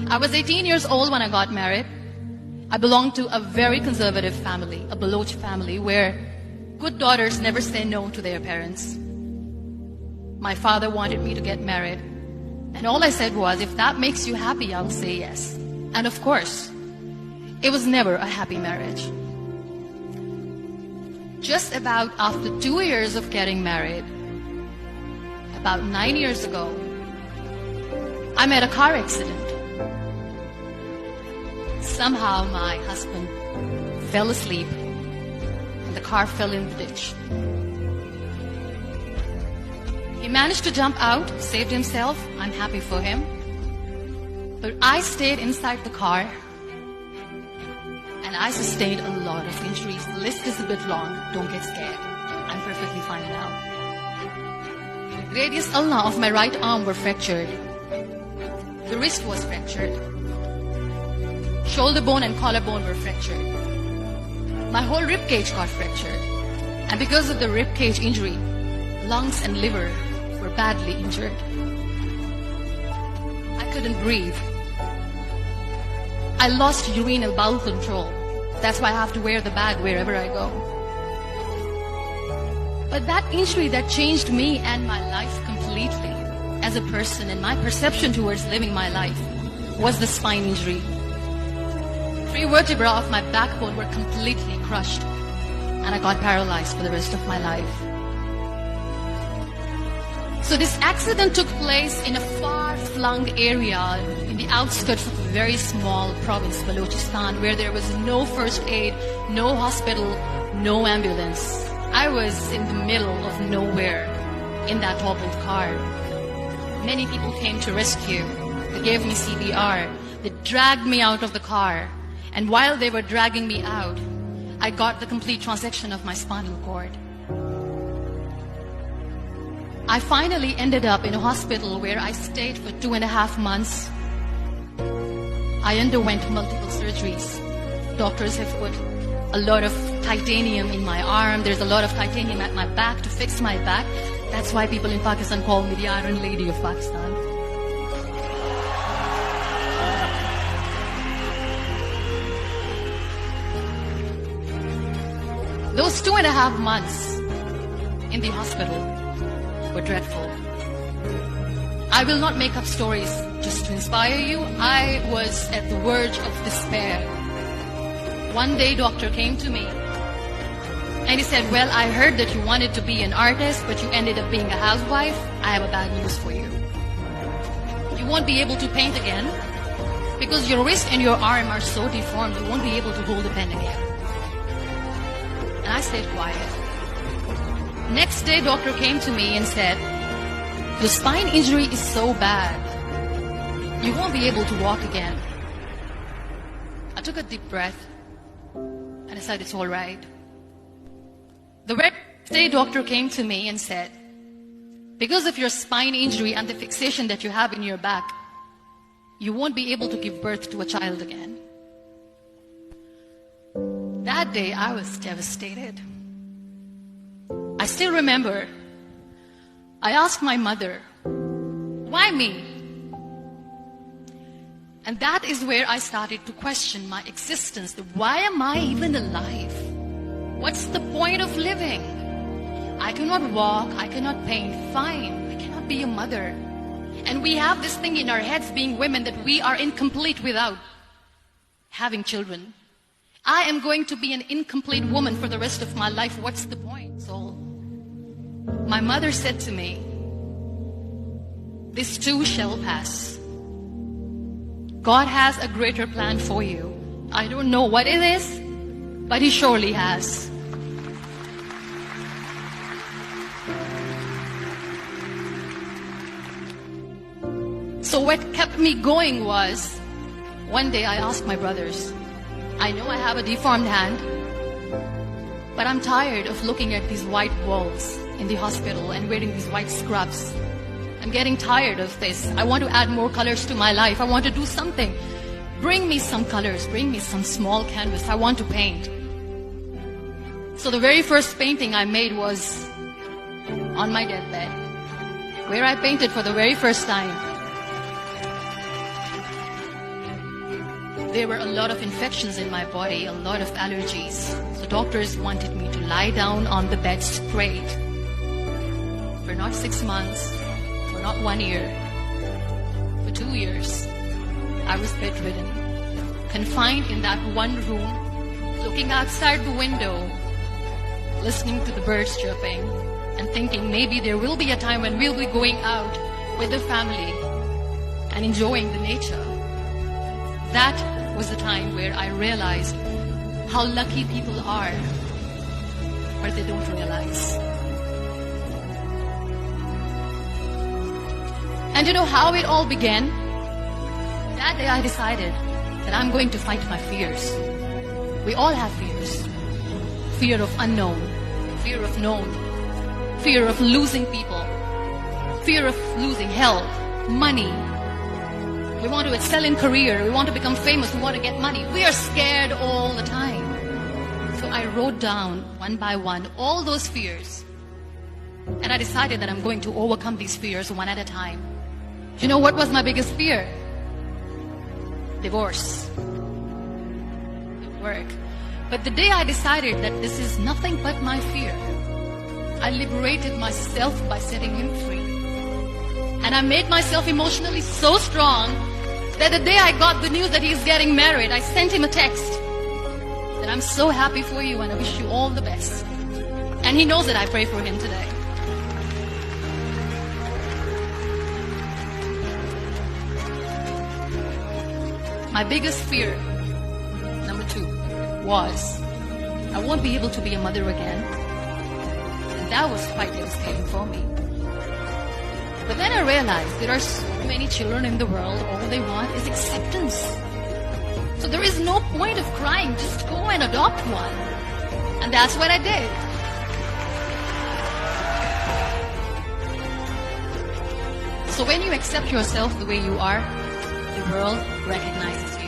I was 18 years old when I got married. I belonged to a very conservative family, a Baloch family, where good daughters never say no to their parents. My father wanted me to get married, and all I said was, if that makes you happy, I'll say yes. And of course, it was never a happy marriage. Just about after 2 years of getting married, about 9 years ago, I met a car accident. Somehow my husband fell asleep and the car fell in the ditch. He managed to jump out, saved himself. I'm happy for him. But I stayed inside the car and I sustained a lot of injuries. The list is a bit long. Don't get scared. I'm perfectly fine now. Radius ulna of my right arm were fractured. The wrist was fractured. Shoulder bone and collarbone were fractured. My whole rib cage got fractured. And because of the rib cage injury, lungs and liver were badly injured. I couldn't breathe. I lost urinary bowel control. That's why I have to wear the bag wherever I go. But that injury that changed me and my life completely as a person and my perception towards living my life was the spine injury. 3 vertebrae of my backbone were completely crushed and I got paralyzed for the rest of my life. So this accident took place in a far-flung area in the outskirts of a very small province, Balochistan, where there was no first aid, no hospital, no ambulance. I was in the middle of nowhere in that toppled car. Many people came to rescue. They gave me CPR. They dragged me out of the car. And while they were dragging me out, I got the complete transection of my spinal cord. I finally ended up in a hospital where I stayed for 2.5 months. I underwent multiple surgeries. Doctors have put a lot of titanium in my arm. There's a lot of titanium at my back to fix my back. That's why people in Pakistan call me the Iron Lady of Pakistan. Those 2.5 months in the hospital were dreadful. I will not make up stories just to inspire you. I was at the verge of despair. One day, doctor came to me and he said, well, I heard that you wanted to be an artist, but you ended up being a housewife. I have a bad news for you. You won't be able to paint again because your wrist and your arm are so deformed, you won't be able to hold a pen again. And I stayed quiet. Next day, doctor came to me and said, your spine injury is so bad, you won't be able to walk again. I took a deep breath and I said, it's all right. The next day, doctor came to me and said, because of your spine injury and the fixation that you have in your back, you won't be able to give birth to a child again. That day, I was devastated. I still remember, I asked my mother, why me? And that is where I started to question my existence. Why am I even alive? What's the point of living? I cannot walk, I cannot paint, fine. I cannot be a mother. And we have this thing in our heads, being women, that we are incomplete without having children. I am going to be an incomplete woman for the rest of my life. What's the point? So my mother said to me, this too shall pass. God has a greater plan for you. I don't know what it is, but He surely has. So what kept me going was, one day I asked my brothers, I know I have a deformed hand, but I'm tired of looking at these white walls in the hospital and wearing these white scrubs. I'm getting tired of this. I want to add more colors to my life. I want to do something. Bring me some colors. Bring me some small canvas. I want to paint. So the very first painting I made was on my deathbed, where I painted for the very first time. there were a lot of infections in my body, a lot of allergies. So doctors wanted me to lie down on the bed straight for not 6 months, for not 1 year, for 2 years. I was bedridden, confined in that one room, looking outside the window, listening to the birds chirping, and thinking maybe there will be a time when we'll be going out with the family and enjoying the nature. That was the time where I realized how lucky people are, but they don't realize. And you know how it all began? That day I decided that I'm going to fight my fears. We all have fears. Fear of unknown, fear of known, fear of losing people, fear of losing health, money. We want to excel in career, we want to become famous, we want to get money. We are scared all the time. So I wrote down one by one all those fears. And I decided that I'm going to overcome these fears one at a time. Do you know what was my biggest fear? Divorce. It would work. But the day I decided that this is nothing but my fear, I liberated myself by setting him free. And I made myself emotionally so strong that the day I got the news that he's getting married, I sent him a text that I'm so happy for you and I wish you all the best. And he knows that I pray for him today. My biggest fear, number 2, was I won't be able to be a mother again. And that was quite devastating for me. But then I realized there are so many children in the world, all they want is acceptance. So there is no point of crying, just go and adopt one. And that's what I did. So when you accept yourself the way you are, the world recognizes you.